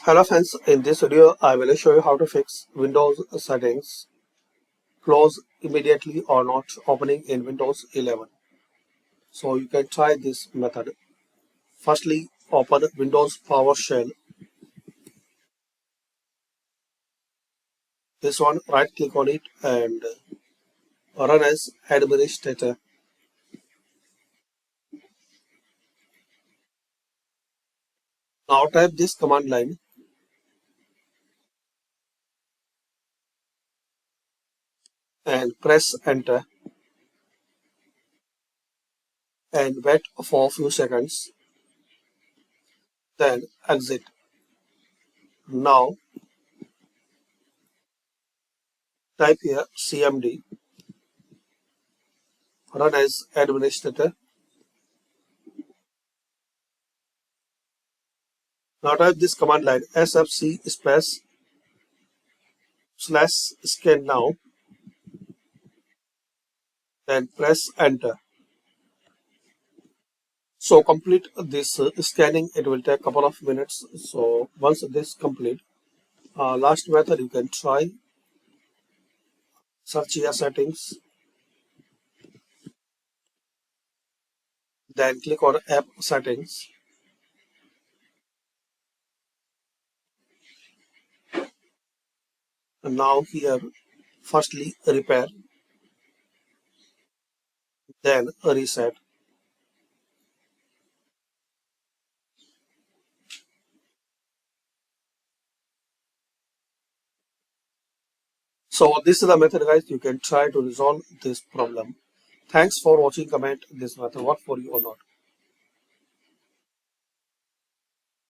Hello friends, in this video I will show you how to fix Windows settings close immediately or not opening in Windows 11. So you can try this method. Firstly, open Windows PowerShell. This one, right click on it and run as administrator. Now type this command line and press enter and wait for a few seconds. Then exit. Now type here CMD, run as administrator. Now type this command line sfc /scan now, then press enter. So complete this scanning. It will take a couple of minutes. So once this complete, last method you can try. Search your settings, then click on app settings. And now here, firstly repair, then reset. So this is the method, guys. You can try to resolve this problem. Thanks for watching. Comment this method work for you or not.